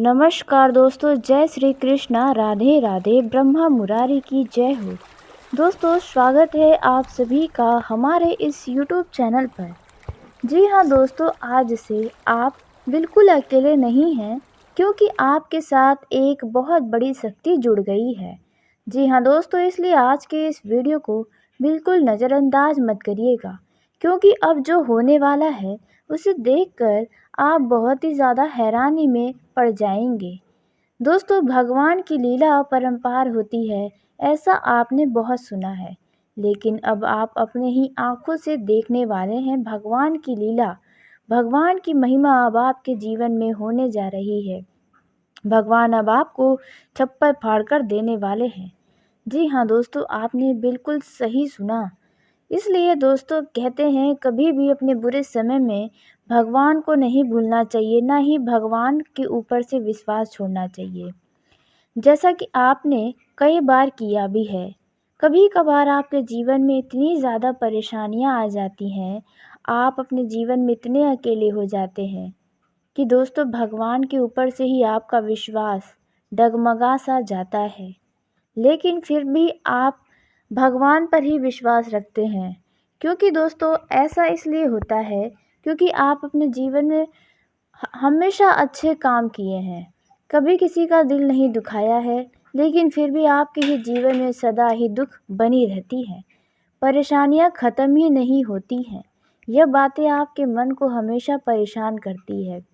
नमस्कार दोस्तों, जय श्री कृष्णा, राधे राधे, ब्रह्मा मुरारी की जय हो। दोस्तों, स्वागत है आप सभी का हमारे इस YouTube चैनल पर। जी हाँ दोस्तों, आज से आप बिल्कुल अकेले नहीं हैं, क्योंकि आपके साथ एक बहुत बड़ी शक्ति जुड़ गई है। जी हाँ दोस्तों, इसलिए आज के इस वीडियो को बिल्कुल नज़रअंदाज मत करिएगा, क्योंकि अब जो होने वाला है उसे देखकर आप बहुत ही ज़्यादा हैरानी में पड़ जाएंगे। दोस्तों, भगवान की लीला अपरंपार होती है, ऐसा आपने बहुत सुना है, लेकिन अब आप अपने ही आँखों से देखने वाले हैं भगवान की लीला। भगवान की महिमा अब आपके जीवन में होने जा रही है। भगवान अब आपको छप्पर फाड़कर देने वाले हैं। जी हाँ दोस्तों, आपने बिल्कुल सही सुना। इसलिए दोस्तों, कहते हैं कभी भी अपने बुरे समय में भगवान को नहीं भूलना चाहिए, ना ही भगवान के ऊपर से विश्वास छोड़ना चाहिए। जैसा कि आपने कई बार किया भी है। कभी-कभार आपके जीवन में इतनी ज़्यादा परेशानियाँ आ जाती हैं, आप अपने जीवन में इतने अकेले हो जाते हैं कि दोस्तों, भगवान के ऊपर से ही आपका विश्वास डगमगा-सा जाता है। लेकिन फिर भी आप भगवान पर ही विश्वास रखते हैं, क्योंकि दोस्तों, ऐसा इसलिए होता है क्योंकि आप अपने जीवन में हमेशा अच्छे काम किए हैं, कभी किसी का दिल नहीं दुखाया है, लेकिन फिर भी आपके ही जीवन में सदा ही दुख बनी रहती है, परेशानियां ख़त्म ही नहीं होती हैं। यह बातें आपके मन को हमेशा परेशान करती है,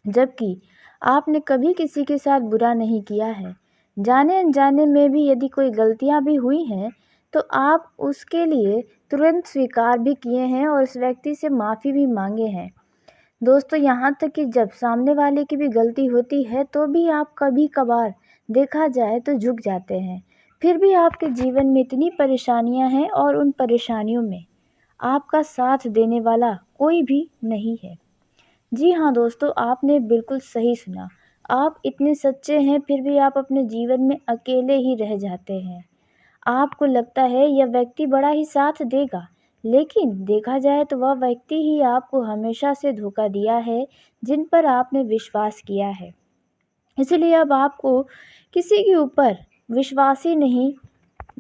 जबकि आपने कभी किसी के साथ बुरा नहीं किया है। जाने अनजाने में भी यदि कोई गलतियां भी हुई हैं, तो आप उसके लिए तुरंत स्वीकार भी किए हैं और उस व्यक्ति से माफ़ी भी मांगे हैं। दोस्तों, यहाँ तक कि जब सामने वाले की भी गलती होती है, तो भी आप कभी-कभार देखा जाए तो झुक जाते हैं। फिर भी आपके जीवन में इतनी परेशानियाँ हैं और उन परेशानियों में आपका साथ देने वाला कोई भी नहीं है। जी हाँ दोस्तों, आपने बिल्कुल सही सुना। आप इतने सच्चे हैं, फिर भी आप अपने जीवन में अकेले ही रह जाते हैं। आपको लगता है यह व्यक्ति बड़ा ही साथ देगा, लेकिन देखा जाए तो वह व्यक्ति ही आपको हमेशा से धोखा दिया है, जिन पर आपने विश्वास किया है। इसलिए अब आपको किसी के ऊपर विश्वास ही नहीं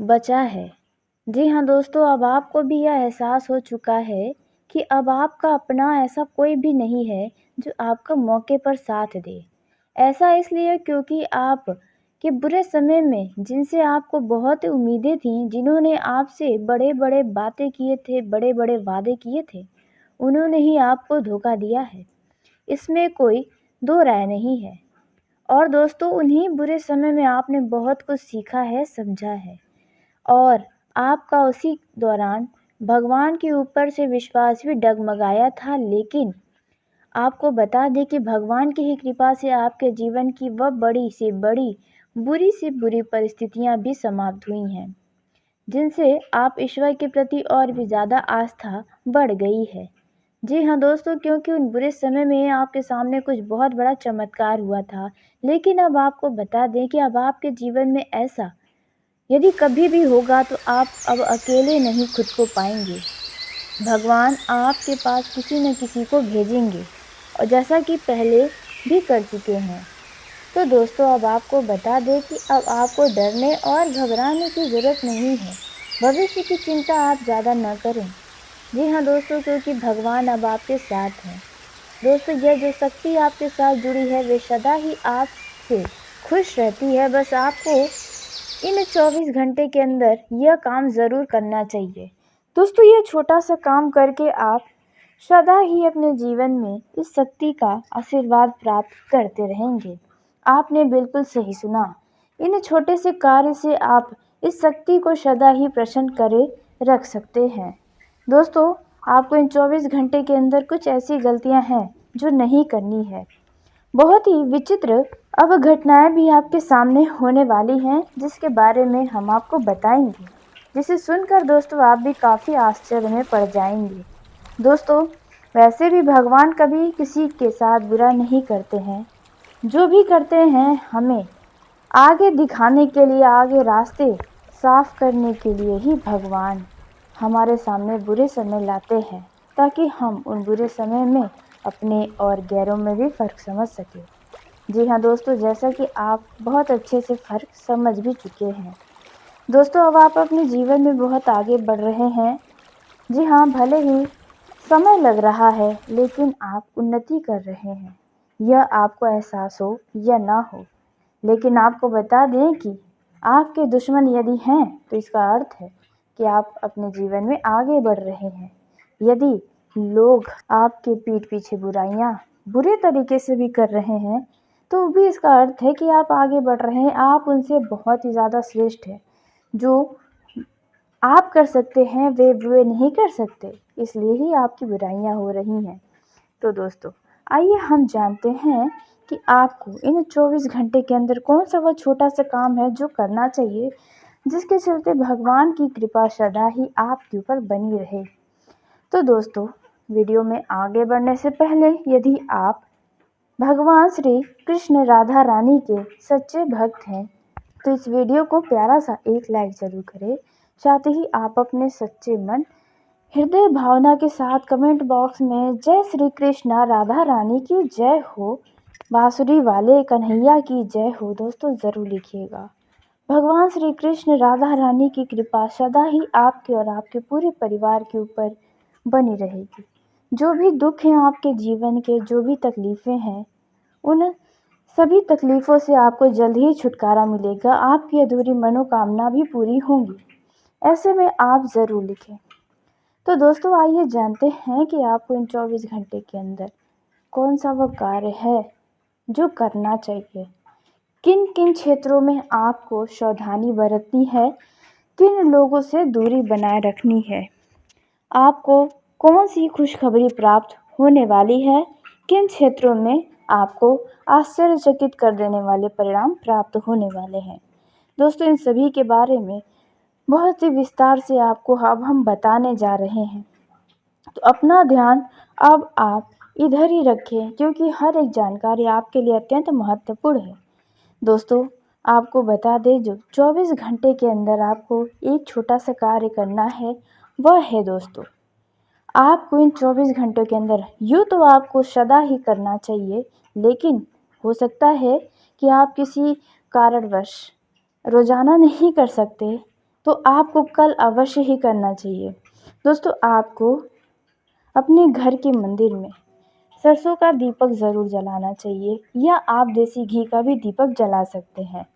बचा है। जी हाँ दोस्तों, अब आपको भी यह एहसास हो चुका है कि अब आपका अपना ऐसा कोई भी नहीं है जो आपका मौके पर साथ दे। ऐसा इसलिए क्योंकि आप के बुरे समय में जिनसे आपको बहुत उम्मीदें थीं, जिन्होंने आपसे बड़े-बड़े बातें किए थे, बड़े-बड़े वादे किए थे, उन्होंने ही आपको धोखा दिया है। इसमें कोई दो राय नहीं है। और दोस्तों, उन्हीं बुरे समय में आपने बहुत कुछ सीखा है, समझा है, और आपका उसी दौरान भगवान के ऊपर से विश्वास भी डगमगाया था। लेकिन आपको बता दें कि भगवान की ही कृपा से आपके जीवन की वह बड़ी से बड़ी, बुरी से बुरी परिस्थितियां भी समाप्त हुई हैं, जिनसे आप ईश्वर के प्रति और भी ज़्यादा आस्था बढ़ गई है। जी हाँ दोस्तों, क्योंकि उन बुरे समय में आपके सामने कुछ बहुत बड़ा चमत्कार हुआ था। लेकिन अब आपको बता दें कि अब आपके जीवन में ऐसा यदि कभी भी होगा, तो आप अब अकेले नहीं खुद को पाएंगे। भगवान आपके पास किसी न किसी को भेजेंगे, और जैसा कि पहले भी कर चुके हैं। तो दोस्तों, अब आपको बता दें कि अब आपको डरने और घबराने की ज़रूरत नहीं है। भविष्य की चिंता आप ज़्यादा न करें। जी हाँ दोस्तों, क्योंकि भगवान अब आपके साथ हैं। दोस्तों, यह जो शक्ति आपके साथ जुड़ी है, वे सदा ही आपसे खुश रहती है। बस आपको इन 24 घंटे के अंदर यह काम ज़रूर करना चाहिए। दोस्तों, यह छोटा सा काम करके आप सदा ही अपने जीवन में इस शक्ति का आशीर्वाद प्राप्त करते रहेंगे। आपने बिल्कुल सही सुना। इन छोटे से कार्य से आप इस शक्ति को सदा ही प्रसन्न करे रख सकते हैं। दोस्तों, आपको इन 24 घंटे के अंदर कुछ ऐसी गलतियां हैं जो नहीं करनी है। बहुत ही विचित्र अब घटनाएं भी आपके सामने होने वाली हैं, जिसके बारे में हम आपको बताएंगे, जिसे सुनकर दोस्तों आप भी काफ़ी आश्चर्य में पड़ जाएंगे। दोस्तों, वैसे भी भगवान कभी किसी के साथ बुरा नहीं करते हैं। जो भी करते हैं, हमें आगे दिखाने के लिए, आगे रास्ते साफ करने के लिए ही भगवान हमारे सामने बुरे समय लाते हैं, ताकि हम उन बुरे समय में अपने और गैरों में भी फ़र्क समझ सकें। जी हाँ दोस्तों, जैसा कि आप बहुत अच्छे से फ़र्क समझ भी चुके हैं। दोस्तों, अब आप अपने जीवन में बहुत आगे बढ़ रहे हैं। जी हाँ, भले ही समय लग रहा है, लेकिन आप उन्नति कर रहे हैं। यह आपको एहसास हो या ना हो, लेकिन आपको बता दें कि आपके दुश्मन यदि हैं, तो इसका अर्थ है कि आप अपने जीवन में आगे बढ़ रहे हैं। यदि लोग आपके पीठ पीछे बुराइयां बुरे तरीके से भी कर रहे हैं, तो भी इसका अर्थ है कि आप आगे बढ़ रहे हैं। आप उनसे बहुत ही ज़्यादा श्रेष्ठ हैं। जो आप कर सकते हैं वे नहीं कर सकते, इसलिए ही आपकी बुराइयां हो रही हैं। तो दोस्तों, आइए हम जानते हैं कि आपको इन 24 घंटे के अंदर कौन सा वह छोटा सा काम है जो करना चाहिए, जिसके चलते भगवान की कृपा सदा ही आपके ऊपर बनी रहे। तो दोस्तों, वीडियो में आगे बढ़ने से पहले यदि आप भगवान श्री कृष्ण राधा रानी के सच्चे भक्त हैं, तो इस वीडियो को प्यारा सा एक लाइक ज़रूर करें। साथ ही आप अपने सच्चे मन हृदय भावना के साथ कमेंट बॉक्स में जय श्री कृष्णा राधा रानी की जय हो, बांसुरी वाले कन्हैया की जय हो दोस्तों ज़रूर लिखिएगा। भगवान श्री कृष्ण राधा रानी की कृपा सदा ही आपके और आपके पूरे परिवार के ऊपर बनी रहेगी। जो भी दुख हैं आपके जीवन के, जो भी तकलीफ़ें हैं, उन सभी तकलीफ़ों से आपको जल्द ही छुटकारा मिलेगा। आपकी अधूरी मनोकामना भी पूरी होंगी। ऐसे में आप ज़रूर लिखें। तो दोस्तों, आइए जानते हैं कि आपको इन 24 घंटे के अंदर कौन सा वो कार्य है जो करना चाहिए। किन किन क्षेत्रों में आपको सावधानी बरतनी है, किन लोगों से दूरी बनाए रखनी है, आपको कौन सी खुशखबरी प्राप्त होने वाली है, किन क्षेत्रों में आपको आश्चर्यचकित कर देने वाले परिणाम प्राप्त होने वाले हैं। दोस्तों, इन सभी के बारे में बहुत ही विस्तार से आपको अब हम बताने जा रहे हैं। तो अपना ध्यान अब आप इधर ही रखें, क्योंकि हर एक जानकारी आपके लिए अत्यंत महत्वपूर्ण है। दोस्तों, आपको बता दें, जो 24 घंटे के अंदर आपको एक छोटा सा कार्य करना है, वह है दोस्तों, आपको इन 24 घंटों के अंदर यूँ तो आपको सदा ही करना चाहिए, लेकिन हो सकता है कि आप किसी कारणवश रोज़ाना नहीं कर सकते, तो आपको कल अवश्य ही करना चाहिए। दोस्तों, आपको अपने घर के मंदिर में सरसों का दीपक ज़रूर जलाना चाहिए, या आप देसी घी का भी दीपक जला सकते हैं।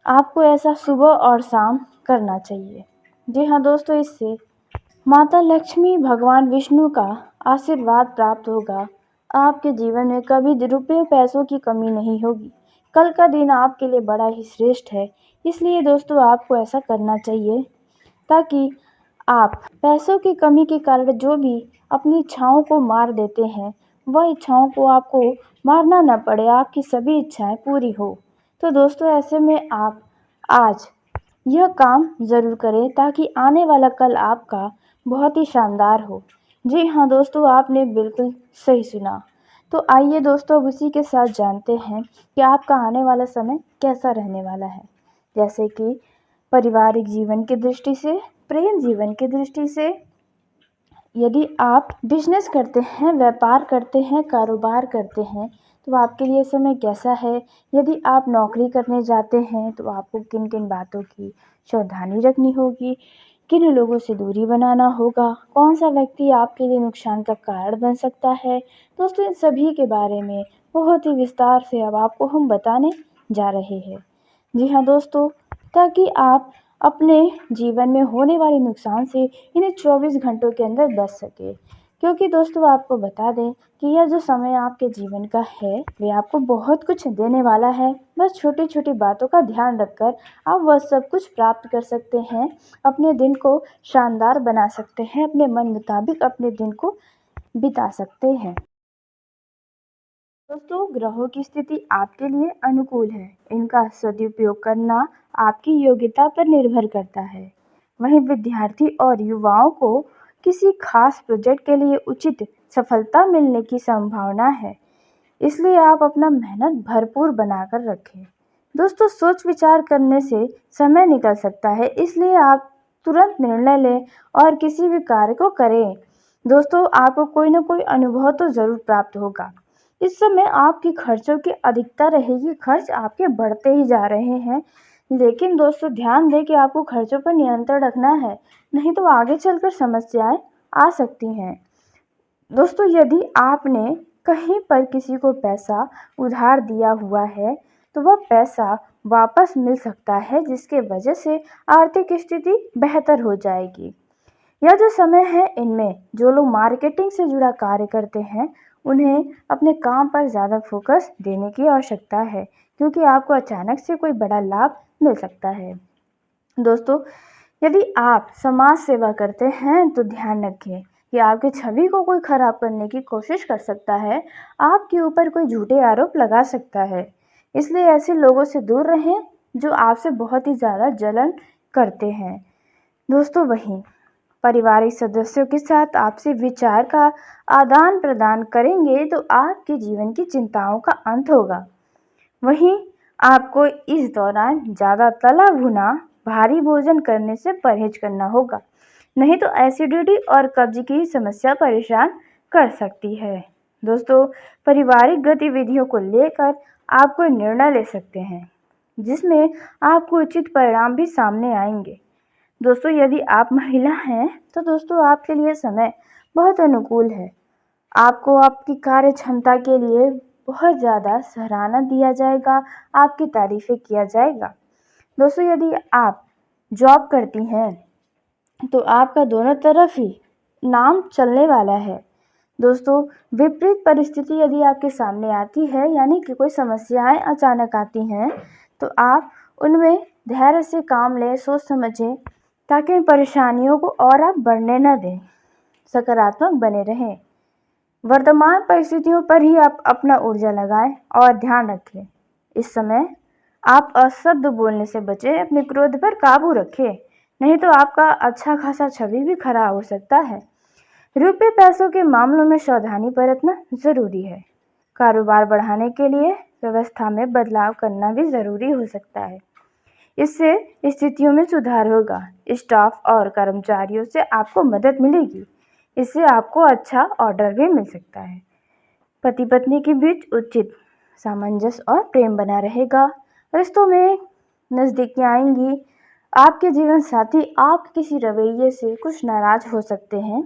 आपको ऐसा सुबह और शाम करना चाहिए। जी हाँ दोस्तों, इससे माता लक्ष्मी, भगवान विष्णु का आशीर्वाद प्राप्त होगा। आपके जीवन में कभी रुपये पैसों की कमी नहीं होगी। कल का दिन आपके लिए बड़ा ही श्रेष्ठ है। इसलिए दोस्तों, आपको ऐसा करना चाहिए ताकि आप पैसों की कमी के कारण जो भी अपनी इच्छाओं को मार देते हैं, वह इच्छाओं को आपको मारना न पड़े, आपकी सभी इच्छाएं पूरी हो। तो दोस्तों, ऐसे में आप आज यह काम ज़रूर करें, ताकि आने वाला कल आपका बहुत ही शानदार हो। जी हाँ दोस्तों, आपने बिल्कुल सही सुना। तो आइए दोस्तों, अब उसी के साथ जानते हैं कि आपका आने वाला समय कैसा रहने वाला है। जैसे कि पारिवारिक जीवन की दृष्टि से, प्रेम जीवन की दृष्टि से, यदि आप बिजनेस करते हैं, व्यापार करते हैं, कारोबार करते हैं, तो आपके लिए समय कैसा है। यदि आप नौकरी करने जाते हैं, तो आपको किन किन बातों की सावधानी रखनी होगी, किन लोगों से दूरी बनाना होगा, कौन सा व्यक्ति आपके लिए नुकसान का कारण बन सकता है। दोस्तों, इन सभी के बारे में बहुत ही विस्तार से अब आपको हम बताने जा रहे हैं। जी हाँ दोस्तों, ताकि आप अपने जीवन में होने वाले नुकसान से इन्हें 24 घंटों के अंदर बच सके। क्योंकि दोस्तों, आपको बता दें कि यह जो समय आपके जीवन का है, वे आपको बहुत कुछ देने वाला है। बस छोटी छोटी बातों का ध्यान रखकर आप वह सब कुछ प्राप्त कर सकते हैं, अपने दिन को शानदार बना सकते हैं, अपने मन मुताबिक अपने दिन को बिता सकते हैं। दोस्तों, ग्रहों की स्थिति आपके लिए अनुकूल है। इनका सदुपयोग करना आपकी योग्यता पर निर्भर करता है। वहीं विद्यार्थी और युवाओं को किसी खास प्रोजेक्ट के लिए उचित सफलता मिलने की संभावना है। इसलिए आप अपना मेहनत भरपूर बनाकर रखें। दोस्तों, सोच विचार करने से समय निकल सकता है, इसलिए आप तुरंत निर्णय लें और किसी भी कार्य को करें। दोस्तों, आपको कोई ना कोई अनुभव तो ज़रूर प्राप्त होगा। इस समय आपके खर्चों की अधिकता रहेगी, खर्च आपके बढ़ते ही जा रहे हैं। लेकिन दोस्तों ध्यान दें कि आपको खर्चों पर नियंत्रण रखना है, नहीं तो आगे चलकर समस्याएं आ सकती हैं। दोस्तों यदि आपने कहीं पर किसी को पैसा उधार दिया हुआ है तो वह पैसा वापस मिल सकता है, जिसके वजह से आर्थिक स्थिति बेहतर हो जाएगी। यह जो समय है इनमें जो लोग मार्केटिंग से जुड़ा कार्य करते हैं उन्हें अपने काम पर ज़्यादा फोकस देने की आवश्यकता है, क्योंकि आपको अचानक से कोई बड़ा लाभ मिल सकता है। दोस्तों यदि आप समाज सेवा करते हैं तो ध्यान रखें कि आपकी छवि को कोई खराब करने की कोशिश कर सकता है, आपके ऊपर कोई झूठे आरोप लगा सकता है। इसलिए ऐसे लोगों से दूर रहें जो आपसे बहुत ही ज़्यादा जलन करते हैं। दोस्तों वहीं पारिवारिक सदस्यों के साथ आपसी विचार का आदान प्रदान करेंगे तो आपके जीवन की चिंताओं का अंत होगा। वहीं आपको इस दौरान ज़्यादा तला भुना भारी भोजन करने से परहेज करना होगा, नहीं तो एसिडिटी और कब्ज की समस्या परेशान कर सकती है। दोस्तों पारिवारिक गतिविधियों को लेकर आप कोई निर्णय ले सकते हैं जिसमें आपको उचित परिणाम भी सामने आएंगे। दोस्तों यदि आप महिला हैं तो दोस्तों आपके लिए समय बहुत अनुकूल है। आपको आपकी कार्य क्षमता के लिए बहुत ज़्यादा सराहना दिया जाएगा, आपकी तारीफ़ें किया जाएगा। दोस्तों यदि आप जॉब करती हैं तो आपका दोनों तरफ ही नाम चलने वाला है। दोस्तों विपरीत परिस्थिति यदि आपके सामने आती है, यानी कि कोई समस्याएं अचानक आती हैं, तो आप उनमें धैर्य से काम लें, सोच समझें, ताकि इन परेशानियों को और आप बढ़ने न दें, सकारात्मक बने रहें। वर्तमान परिस्थितियों पर ही आप अपना ऊर्जा लगाएं और ध्यान रखें। इस समय आप अशब्द बोलने से बचें, अपने क्रोध पर काबू रखें, नहीं तो आपका अच्छा खासा छवि भी खराब हो सकता है। रुपये पैसों के मामलों में सावधानी बरतना ज़रूरी है। कारोबार बढ़ाने के लिए व्यवस्था में बदलाव करना भी ज़रूरी हो सकता है। इससे स्थितियों में सुधार होगा। स्टाफ और कर्मचारियों से आपको मदद मिलेगी, इससे आपको अच्छा ऑर्डर भी मिल सकता है। पति पत्नी के बीच उचित सामंजस्य और प्रेम बना रहेगा। रिश्तों में नज़दीकियाँ आएंगी। आपके जीवन साथी आपके किसी रवैये से कुछ नाराज हो सकते हैं,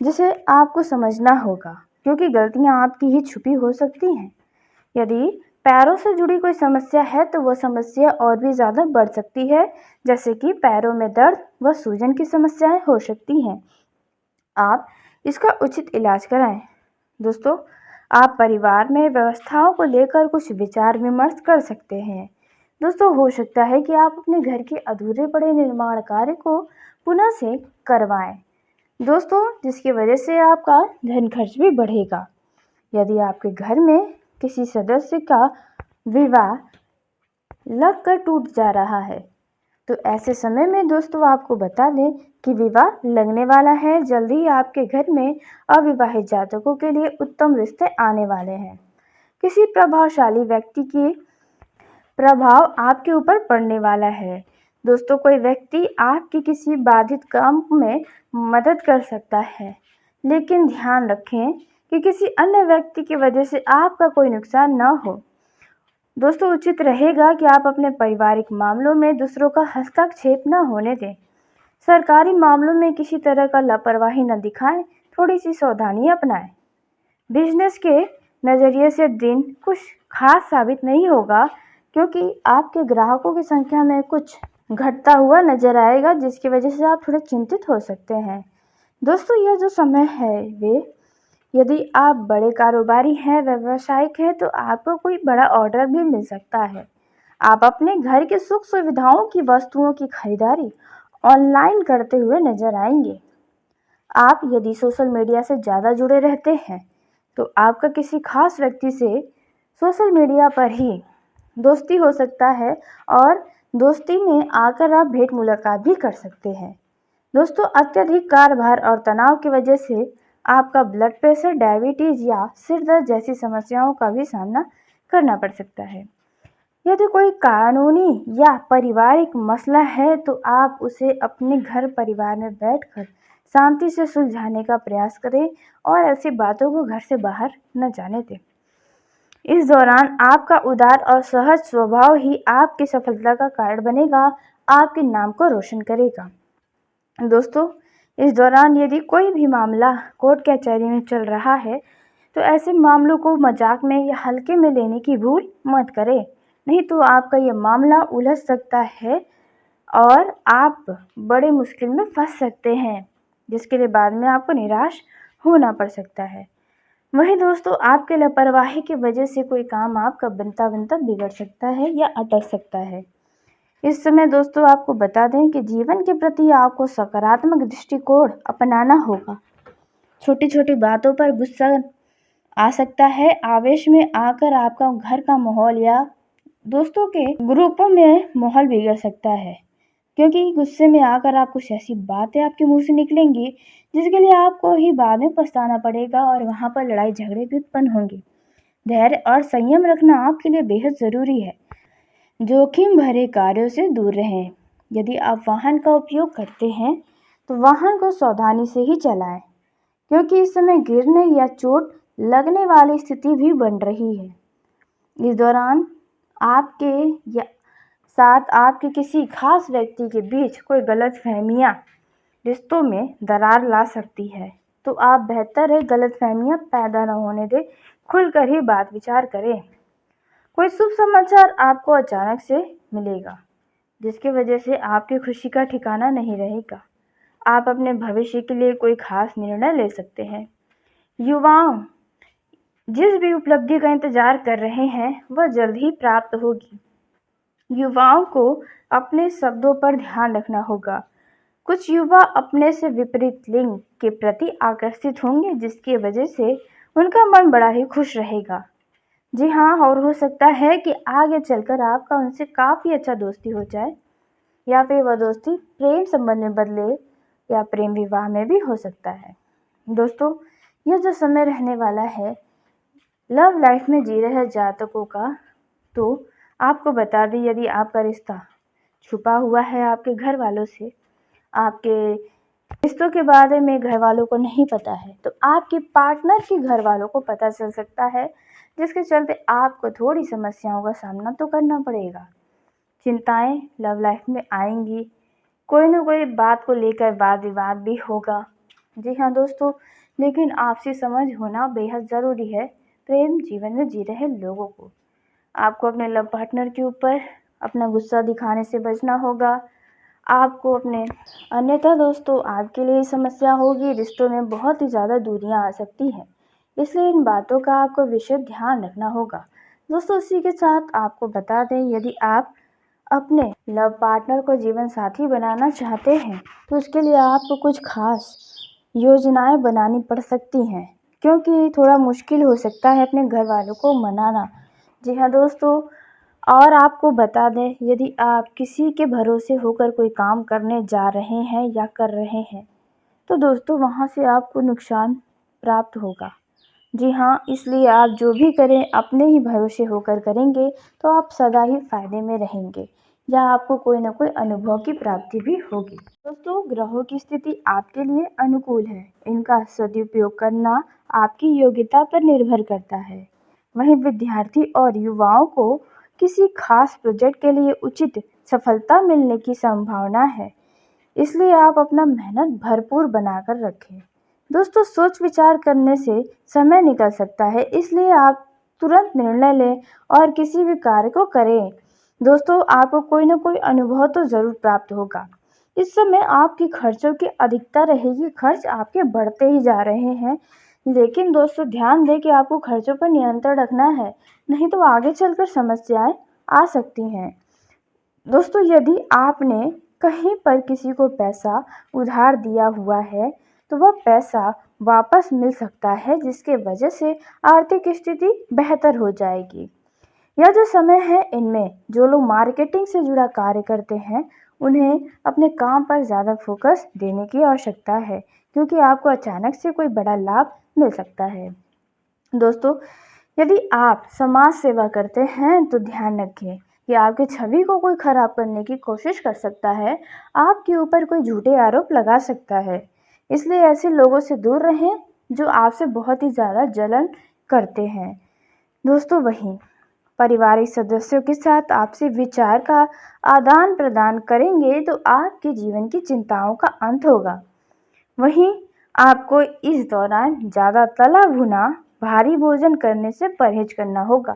जिसे आपको समझना होगा, क्योंकि गलतियां आपकी ही छुपी हो सकती हैं। यदि पैरों से जुड़ी कोई समस्या है तो वह समस्या और भी ज़्यादा बढ़ सकती है, जैसे कि पैरों में दर्द व सूजन की समस्याएं हो सकती हैं। आप इसका उचित इलाज कराएं। दोस्तों आप परिवार में व्यवस्थाओं को लेकर कुछ विचार विमर्श कर सकते हैं। दोस्तों हो सकता है कि आप अपने घर के अधूरे पड़े निर्माण कार्य को पुनः से करवाएं, दोस्तों जिसकी वजह से आपका धन खर्च भी बढ़ेगा। यदि आपके घर में किसी सदस्य का विवाह लगकर टूट जा रहा है तो ऐसे समय में दोस्तों आपको बता दें कि विवाह लगने वाला है। जल्दी ही आपके घर में अविवाहित जातकों के लिए उत्तम रिश्ते आने वाले हैं। किसी प्रभावशाली व्यक्ति के प्रभाव आपके ऊपर पड़ने वाला है। दोस्तों कोई व्यक्ति आपके किसी बाधित काम में मदद कर सकता है, लेकिन ध्यान रखें कि किसी अन्य व्यक्ति की वजह से आपका कोई नुकसान न हो। दोस्तों उचित रहेगा कि आप अपने पारिवारिक मामलों में दूसरों का हस्तक्षेप न होने दें। सरकारी मामलों में किसी तरह का लापरवाही न दिखाएं, थोड़ी सी सावधानी अपनाएं। बिजनेस के नज़रिए से दिन कुछ खास साबित नहीं होगा, क्योंकि आपके ग्राहकों की संख्या में कुछ घटता हुआ नजर आएगा, जिसकी वजह से आप थोड़े चिंतित हो सकते हैं। दोस्तों यह जो समय है वे यदि आप बड़े कारोबारी हैं, व्यावसायिक हैं, तो आपको कोई बड़ा ऑर्डर भी मिल सकता है। आप अपने घर के सुख सुविधाओं की वस्तुओं की खरीदारी ऑनलाइन करते हुए नजर आएंगे। आप यदि सोशल मीडिया से ज़्यादा जुड़े रहते हैं तो आपका किसी खास व्यक्ति से सोशल मीडिया पर ही दोस्ती हो सकता है और दोस्ती में आकर आप भेंट मुलाकात भी कर सकते हैं। दोस्तों अत्यधिक कार्यभार और तनाव की वजह से आपका ब्लड प्रेशर, डायबिटीज़ या सिर दर्द जैसी समस्याओं का भी सामना करना पड़ सकता है। यदि कोई कानूनी या पारिवारिक मसला है तो आप उसे अपने घर परिवार में बैठकर शांति से सुलझाने का प्रयास करें और ऐसी बातों को घर से बाहर न जाने दें। इस दौरान आपका उदार और सहज स्वभाव ही आपकी सफलता का कारण बनेगा, आपके नाम को रोशन करेगा। दोस्तों, इस दौरान यदि कोई भी मामला कोर्ट कचहरी में चल रहा है तो ऐसे मामलों को मजाक में या हल्के में लेने की भूल मत करें, नहीं तो आपका ये मामला उलझ सकता है और आप बड़े मुश्किल में फंस सकते हैं, जिसके लिए बाद में आपको निराश होना पड़ सकता है। वहीं दोस्तों, आपके लापरवाही की वजह से कोई काम आपका बनता बनता बिगड़ सकता है या अटक सकता है। इस समय दोस्तों आपको बता दें कि जीवन के प्रति आपको सकारात्मक दृष्टिकोण अपनाना होगा। छोटी छोटी बातों पर गुस्सा आ सकता है, आवेश में आकर आपका घर का माहौल या दोस्तों के ग्रुपों में माहौल बिगड़ सकता है, क्योंकि गुस्से में आकर आप कुछ ऐसी बातें आपके मुंह से निकलेंगी जिसके लिए आपको ही बाद में पछताना पड़ेगा और वहां पर लड़ाई झगड़े भी उत्पन्न होंगे। धैर्य और संयम रखना आपके लिए बेहद ज़रूरी है। जोखिम भरे कार्यों से दूर रहें। यदि आप वाहन का उपयोग करते हैं तो वाहन को सावधानी से ही चलाएं, क्योंकि इस समय गिरने या चोट लगने वाली स्थिति भी बन रही है। इस दौरान आपके या साथ आपके किसी खास व्यक्ति के बीच कोई गलतफहमियां रिश्तों में दरार ला सकती है, तो आप बेहतर है गलतफहमियां पैदा न होने दें, खुलकर ही बात विचार करें। कोई शुभ समाचार आपको अचानक से मिलेगा, जिसकी वजह से आपकी खुशी का ठिकाना नहीं रहेगा। आप अपने भविष्य के लिए कोई खास निर्णय ले सकते हैं। युवाओं, जिस भी उपलब्धि का इंतजार कर रहे हैं वह जल्द ही प्राप्त होगी। युवाओं को अपने शब्दों पर ध्यान रखना होगा। कुछ युवा अपने से विपरीत लिंग के प्रति आकर्षित होंगे, जिसकी वजह से उनका मन बड़ा ही खुश रहेगा। जी हाँ, और हो सकता है कि आगे चलकर आपका उनसे काफ़ी अच्छा दोस्ती हो जाए, या फिर वह दोस्ती प्रेम संबंध में बदले या प्रेम विवाह में भी हो सकता है। दोस्तों, यह जो समय रहने वाला है लव लाइफ में जी रहे जातकों का, तो आपको बता दें यदि आपका रिश्ता छुपा हुआ है आपके घर वालों से, आपके रिश्तों के बारे में घर वालों को नहीं पता है, तो आपके पार्टनर के घर वालों को पता चल सकता है, जिसके चलते आपको थोड़ी समस्याओं का सामना तो करना पड़ेगा। चिंताएं लव लाइफ में आएंगी, कोई ना कोई बात को लेकर वाद विवाद भी होगा। जी हाँ दोस्तों, लेकिन आपसी समझ होना बेहद ज़रूरी है प्रेम जीवन में जी रहे लोगों को। आपको अपने लव पार्टनर के ऊपर अपना गुस्सा दिखाने से बचना होगा। आपको अपने अन्यथा दोस्तों आपके लिए समस्या होगी, रिश्तों में बहुत ही ज़्यादा दूरियां आ सकती हैं, इसलिए इन बातों का आपको विशेष ध्यान रखना होगा। दोस्तों, इसी के साथ आपको बता दें यदि आप अपने लव पार्टनर को जीवन साथी बनाना चाहते हैं तो उसके लिए आपको कुछ खास योजनाएं बनानी पड़ सकती हैं, क्योंकि थोड़ा मुश्किल हो सकता है अपने घर वालों को मनाना। जी हाँ दोस्तों, और आपको बता दें यदि आप किसी के भरोसे होकर कोई काम करने जा रहे हैं या कर रहे हैं तो दोस्तों वहाँ से आपको नुकसान प्राप्त होगा। जी हाँ, इसलिए आप जो भी करें अपने ही भरोसे होकर करेंगे तो आप सदा ही फायदे में रहेंगे, या आपको कोई ना कोई अनुभव की प्राप्ति भी होगी। दोस्तों, ग्रहों की स्थिति आपके लिए अनुकूल है, इनका सदुपयोग करना आपकी योग्यता पर निर्भर करता है। वहीं विद्यार्थी और युवाओं को किसी खास प्रोजेक्ट के लिए उचित सफलता मिलने की संभावना है, इसलिए आप अपना मेहनत भरपूर बनाकर रखें। दोस्तों, सोच विचार करने से समय निकल सकता है, इसलिए आप तुरंत निर्णय लें और किसी भी कार्य को करें। दोस्तों, आपको कोई ना कोई अनुभव तो ज़रूर प्राप्त होगा। इस समय आपकी खर्चों की अधिकता रहेगी, खर्च आपके बढ़ते ही जा रहे हैं, लेकिन दोस्तों ध्यान दें कि आपको खर्चों पर नियंत्रण रखना है, नहीं तो आगे चलकर समस्याएं आ सकती हैं। दोस्तों, यदि आपने कहीं पर किसी को पैसा उधार दिया हुआ है तो वह पैसा वापस मिल सकता है, जिसके वजह से आर्थिक स्थिति बेहतर हो जाएगी। यह जो समय है इनमें जो लोग मार्केटिंग से जुड़ा कार्य करते हैं उन्हें अपने काम पर ज़्यादा फोकस देने की आवश्यकता है, क्योंकि आपको अचानक से कोई बड़ा लाभ मिल सकता है। दोस्तों, यदि आप समाज सेवा करते हैं तो ध्यान रखें कि आपकी छवि को कोई खराब करने की कोशिश कर सकता है, आपके ऊपर कोई झूठे आरोप लगा सकता है, इसलिए ऐसे लोगों से दूर रहें जो आपसे बहुत ही ज़्यादा जलन करते हैं। दोस्तों वहीं पारिवारिक सदस्यों के साथ आपसी विचार का आदान प्रदान करेंगे तो आपके जीवन की चिंताओं का अंत होगा। वहीं आपको इस दौरान ज़्यादा तला भुना भारी भोजन करने से परहेज करना होगा,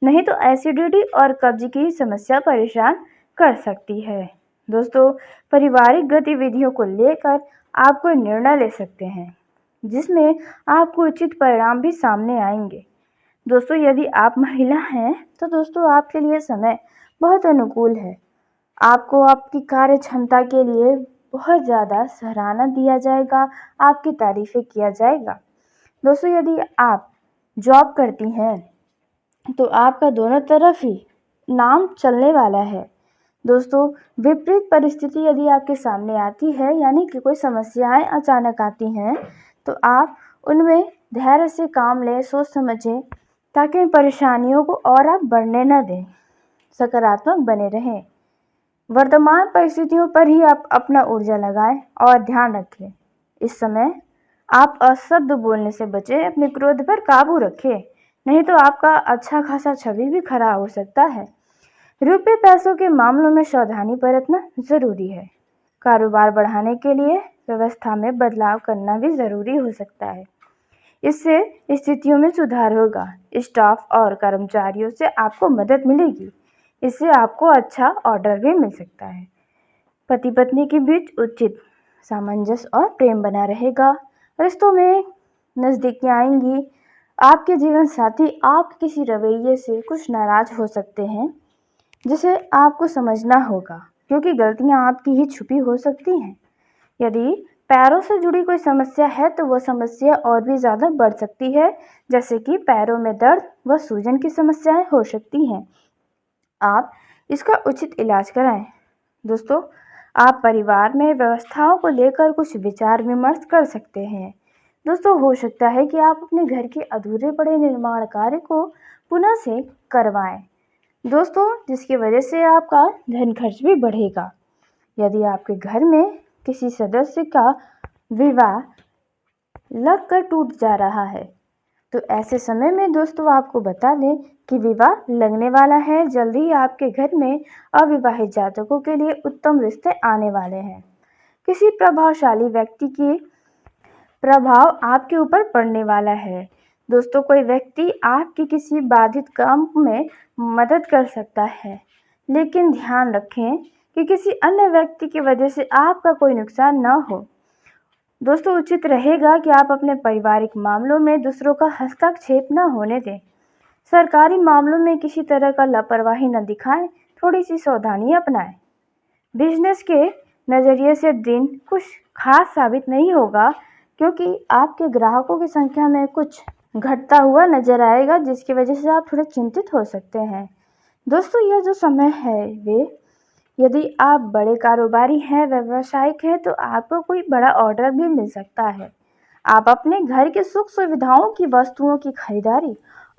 नहीं तो एसिडिटी और कब्ज की समस्या परेशान कर सकती है। दोस्तों, पारिवारिक गतिविधियों को लेकर आप कोई निर्णय ले सकते हैं जिसमें आपको उचित परिणाम भी सामने आएंगे। दोस्तों, यदि आप महिला हैं तो दोस्तों आपके लिए समय बहुत अनुकूल है। आपको आपकी कार्य क्षमता के लिए बहुत ज़्यादा सराहना दिया जाएगा, आपकी तारीफ़ें किया जाएगा। दोस्तों, यदि आप जॉब करती हैं तो आपका दोनों तरफ ही नाम चलने वाला है। दोस्तों, विपरीत परिस्थिति यदि आपके सामने आती है, यानी कि कोई समस्याएं अचानक आती हैं, तो आप उनमें धैर्य से काम लें, सोच समझें, ताकि इन परेशानियों को और आप बढ़ने न दें, सकारात्मक बने रहें। वर्तमान परिस्थितियों पर ही आप अपना ऊर्जा लगाएं और ध्यान रखें। इस समय आप अशब्द बोलने से बचें, अपने क्रोध पर काबू रखें, नहीं तो आपका अच्छा खासा छवि भी खराब हो सकता है। रुपये पैसों के मामलों में सावधानी बरतना जरूरी है। कारोबार बढ़ाने के लिए व्यवस्था में बदलाव करना भी जरूरी हो सकता है। इससे स्थितियों में सुधार होगा। स्टाफ और कर्मचारियों से आपको मदद मिलेगी। इससे आपको अच्छा ऑर्डर भी मिल सकता है। पति पत्नी के बीच उचित सामंजस्य और प्रेम बना रहेगा। रिश्तों में नज़दीकियाँ आएंगी। आपके जीवन साथी आपके किसी रवैये से कुछ नाराज हो सकते हैं, जिसे आपको समझना होगा, क्योंकि गलतियां आपकी ही छुपी हो सकती हैं। यदि पैरों से जुड़ी कोई समस्या है तो वह समस्या और भी ज़्यादा बढ़ सकती है, जैसे कि पैरों में दर्द व सूजन की समस्याएं हो सकती हैं। आप इसका उचित इलाज कराएं। दोस्तों, आप परिवार में व्यवस्थाओं को लेकर कुछ विचार विमर्श कर सकते हैं। दोस्तों, हो सकता है कि आप अपने घर के अधूरे पड़े निर्माण कार्य को पुनः से करवाएं, दोस्तों, जिसकी वजह से आपका धन खर्च भी बढ़ेगा। यदि आपके घर में किसी सदस्य का विवाह लगकर टूट जा रहा है तो ऐसे समय में दोस्तों आपको बता दें कि विवाह लगने वाला है। जल्दी ही आपके घर में अविवाहित जातकों के लिए उत्तम रिश्ते आने वाले हैं। किसी प्रभावशाली व्यक्ति के प्रभाव आपके ऊपर पड़ने वाला है। दोस्तों, कोई व्यक्ति आपके किसी बाधित काम में मदद कर सकता है, लेकिन ध्यान रखें कि किसी अन्य व्यक्ति की वजह से आपका कोई नुकसान न हो। दोस्तों, उचित रहेगा कि आप अपने पारिवारिक मामलों में दूसरों का हस्तक्षेप न होने दें। सरकारी मामलों में किसी तरह का लापरवाही न दिखाएं, थोड़ी सी सावधानी अपनाएं। बिजनेस के नज़रिए से दिन कुछ खास साबित नहीं होगा, क्योंकि आपके ग्राहकों की संख्या में कुछ घटता हुआ नजर आएगा, जिसकी वजह से आप थोड़े चिंतित हो सकते हैं। दोस्तों, यह जो समय है वे यदि आप बड़े कारोबारी हैं, व्यावसायिक हैं, तो आपको कोई बड़ा ऑर्डर भी मिल सकता है। आप अपने घर के सुख सुविधाओं की वस्तुओं की खरीदारी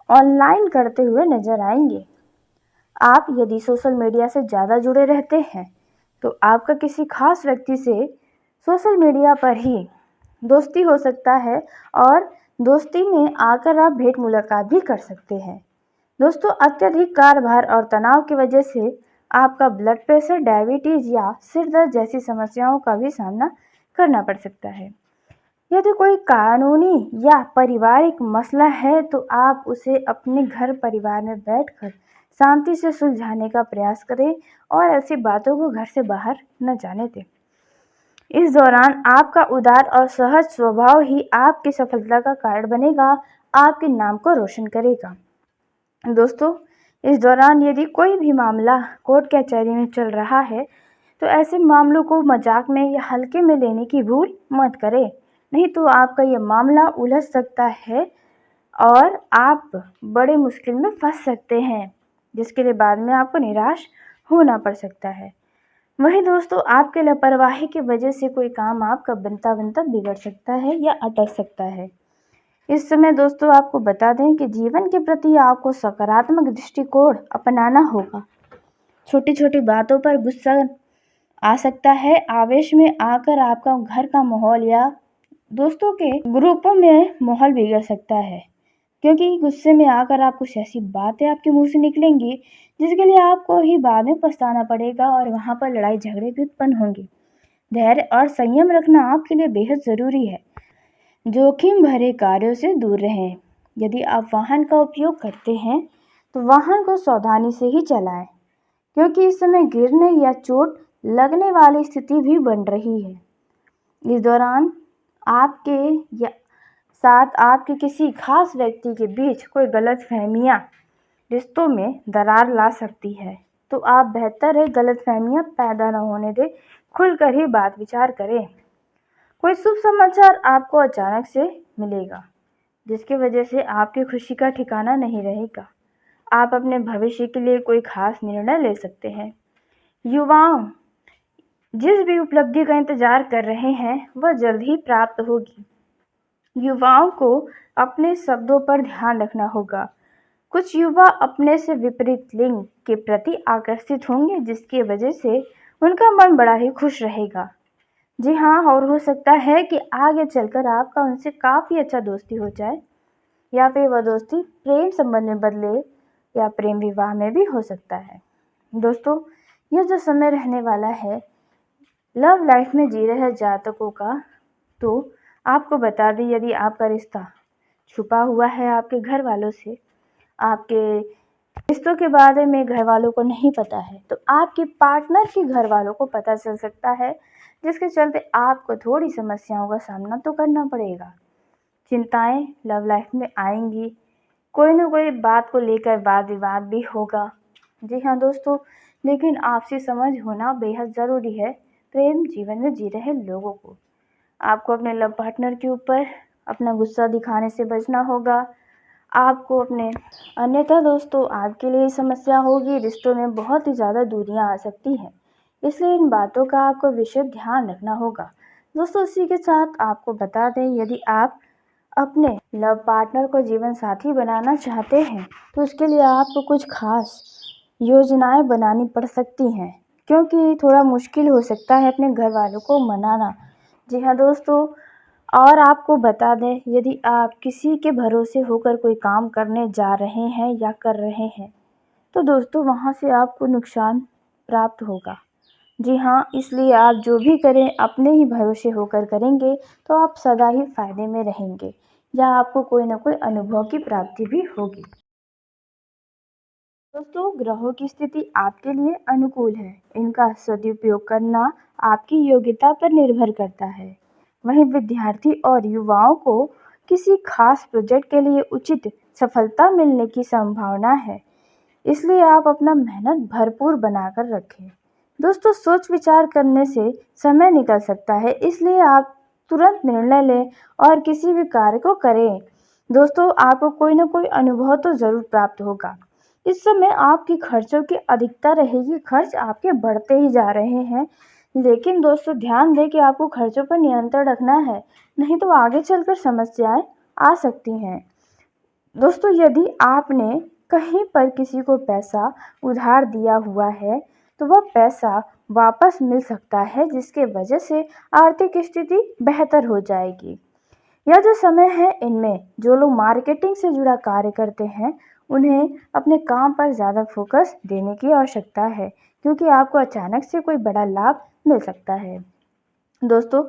ऑनलाइन करते हुए नजर आएंगे। आप यदि सोशल मीडिया से ज़्यादा जुड़े रहते हैं तो आपका किसी खास व्यक्ति से सोशल मीडिया पर ही दोस्ती हो सकता है और दोस्ती में आकर आप भेंट मुलाकात भी कर सकते हैं। दोस्तों, अत्यधिक कार्यभार और तनाव की वजह से आपका ब्लड प्रेशर, डायबिटीज़ या सिर दर्द जैसी समस्याओं का भी सामना करना पड़ सकता है। यदि कोई कानूनी या पारिवारिक मसला है तो आप उसे अपने घर परिवार में बैठकर शांति से सुलझाने का प्रयास करें और ऐसी बातों को घर से बाहर न जाने दें। इस दौरान आपका उदार और सहज स्वभाव ही आपकी सफलता का कारण बनेगा, आपके नाम को रोशन करेगा। दोस्तों, इस दौरान यदि कोई भी मामला कोर्ट कचहरी में चल रहा है तो ऐसे मामलों को मजाक में या हल्के में लेने की भूल मत करें, नहीं तो आपका यह मामला उलझ सकता है और आप बड़े मुश्किल में फंस सकते हैं, जिसके लिए बाद में आपको निराश होना पड़ सकता है। वहीं दोस्तों, आपके लापरवाही की वजह से कोई काम आपका बनता बनता बिगड़ सकता है या अटक सकता है। इस समय दोस्तों आपको बता दें कि जीवन के प्रति आपको सकारात्मक दृष्टिकोण अपनाना होगा। छोटी छोटी बातों पर गुस्सा आ सकता है, आवेश में आकर आपका घर का माहौल या दोस्तों के ग्रुपों में माहौल बिगड़ सकता है। क्योंकि गुस्से में आकर आप कुछ ऐसी बातें आपके मुंह से निकलेंगी जिसके लिए आपको ही बाद में पछताना पड़ेगा और वहाँ पर लड़ाई झगड़े भी उत्पन्न होंगे। धैर्य और संयम रखना आपके लिए बेहद ज़रूरी है। जोखिम भरे कार्यों से दूर रहें। यदि आप वाहन का उपयोग करते हैं तो वाहन को सावधानी से ही चलाएं, क्योंकि इस समय गिरने या चोट लगने वाली स्थिति भी बन रही है। इस दौरान आपके या साथ आपके किसी खास व्यक्ति के बीच कोई गलतफहमियां रिश्तों में दरार ला सकती है, तो आप बेहतर है गलतफहमियां पैदा न होने दें, खुलकर ही बात विचार करें। कोई शुभ समाचार आपको अचानक से मिलेगा जिसकी वजह से आपकी खुशी का ठिकाना नहीं रहेगा। आप अपने भविष्य के लिए कोई खास निर्णय ले सकते हैं। युवाओं, जिस भी उपलब्धि का इंतजार कर रहे हैं वह जल्द ही प्राप्त होगी। युवाओं को अपने शब्दों पर ध्यान रखना होगा। कुछ युवा अपने से विपरीत लिंग के प्रति आकर्षित होंगे जिसकी वजह से उनका मन बड़ा ही खुश रहेगा। जी हाँ, और हो सकता है कि आगे चलकर आपका उनसे काफ़ी अच्छा दोस्ती हो जाए, या फिर वह दोस्ती प्रेम संबंध में बदले या प्रेम विवाह में भी हो सकता है। दोस्तों, यह जो समय रहने वाला है लव लाइफ में जी रहे जातकों का, तो आपको बता दें, यदि आपका रिश्ता छुपा हुआ है आपके घर वालों से, आपके रिश्तों के बारे में घर वालों को नहीं पता है, तो आपके पार्टनर के घर वालों को पता चल सकता है, जिसके चलते आपको थोड़ी समस्याओं का सामना तो करना पड़ेगा। चिंताएं लव लाइफ में आएंगी, कोई ना कोई बात को लेकर वाद विवाद भी होगा। जी हाँ दोस्तों, लेकिन आपसी समझ होना बेहद ज़रूरी है प्रेम जीवन में जी रहे लोगों को। आपको अपने लव पार्टनर के ऊपर अपना गुस्सा दिखाने से बचना होगा। आपको अपने अन्यथा दोस्तों आपके लिए समस्या होगी, रिश्तों में बहुत ही ज़्यादा दूरियां आ सकती हैं, इसलिए इन बातों का आपको विशेष ध्यान रखना होगा। दोस्तों, इसी के साथ आपको बता दें, यदि आप अपने लव पार्टनर को जीवन साथी बनाना चाहते हैं तो उसके लिए आपको कुछ खास योजनाएं बनानी पड़ सकती हैं, क्योंकि थोड़ा मुश्किल हो सकता है अपने घर वालों को मनाना। जी हाँ दोस्तों, और आपको बता दें, यदि आप किसी के भरोसे होकर कोई काम करने जा रहे हैं या कर रहे हैं तो दोस्तों वहाँ से आपको नुकसान प्राप्त होगा। जी हाँ, इसलिए आप जो भी करें अपने ही भरोसे होकर करेंगे तो आप सदा ही फायदे में रहेंगे, या आपको कोई ना कोई अनुभव की प्राप्ति भी होगी। दोस्तों, ग्रहों की स्थिति आपके लिए अनुकूल है, इनका सदुपयोग करना आपकी योग्यता पर निर्भर करता है। वहीं विद्यार्थी और युवाओं को किसी खास प्रोजेक्ट के लिए उचित सफलता मिलने की संभावना है, इसलिए आप अपना मेहनत भरपूर बनाकर रखें। दोस्तों, सोच विचार करने से समय निकल सकता है, इसलिए आप तुरंत निर्णय लें और किसी भी कार्य को करें। दोस्तों, आपको कोई ना कोई अनुभव तो ज़रूर प्राप्त होगा। इस समय आपकी खर्चों की अधिकता रहेगी, खर्च आपके बढ़ते ही जा रहे हैं, लेकिन दोस्तों ध्यान दें कि आपको खर्चों पर नियंत्रण रखना है, नहीं तो आगे चलकर समस्याएं आ सकती हैं। दोस्तों, यदि आपने कहीं पर किसी को पैसा उधार दिया हुआ है तो वह पैसा वापस मिल सकता है, जिसके वजह से आर्थिक स्थिति बेहतर हो जाएगी। यह जो समय है, इनमें जो लोग मार्केटिंग से जुड़ा कार्य करते हैं उन्हें अपने काम पर ज़्यादा फोकस देने की आवश्यकता है, क्योंकि आपको अचानक से कोई बड़ा लाभ मिल सकता है। दोस्तों,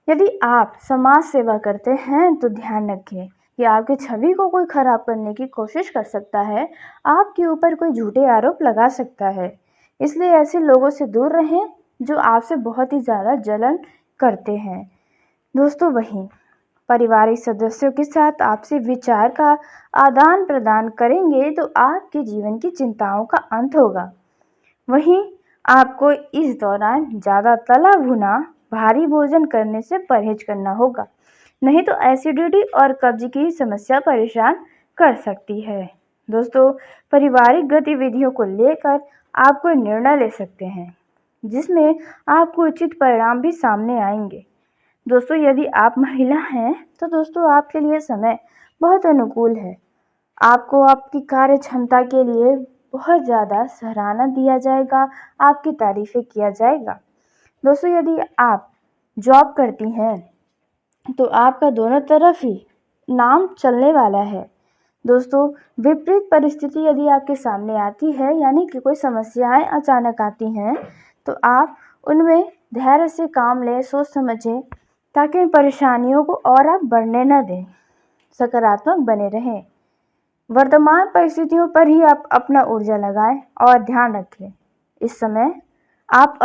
यदि आप समाज सेवा करते हैं तो ध्यान रखें कि आपकी छवि को कोई खराब करने की कोशिश कर सकता है, आपके ऊपर कोई झूठे आरोप लगा सकता है, इसलिए ऐसे लोगों से दूर रहें जो आपसे बहुत ही ज़्यादा जलन करते हैं। दोस्तों, वहीं पारिवारिक सदस्यों के साथ आपसी विचार का आदान प्रदान करेंगे तो आपके जीवन की चिंताओं का अंत होगा। वहीं आपको इस दौरान ज़्यादा तला भुना भारी भोजन करने से परहेज करना होगा, नहीं तो एसिडिटी और कब्ज की समस्या परेशान कर सकती है। दोस्तों, पारिवारिक गतिविधियों को लेकर आप कोई निर्णय ले सकते हैं जिसमें आपको उचित परिणाम भी सामने आएंगे। दोस्तों, यदि आप महिला हैं तो दोस्तों आपके लिए समय बहुत अनुकूल है। आपको आपकी कार्य क्षमता के लिए बहुत ज़्यादा सराहना दिया जाएगा, आपकी तारीफ़ें किया जाएगा। दोस्तों, यदि आप जॉब करती हैं तो आपका दोनों तरफ ही नाम चलने वाला है। दोस्तों, विपरीत परिस्थिति यदि आपके सामने आती है, यानी कि कोई समस्याएं अचानक आती हैं, तो आप उनमें धैर्य से काम लें, सोच समझें, ताकि इन परेशानियों को और आप बढ़ने न दें, सकारात्मक बने रहें। वर्तमान परिस्थितियों पर ही आप अपना ऊर्जा लगाएं और ध्यान रखें। इस समय आप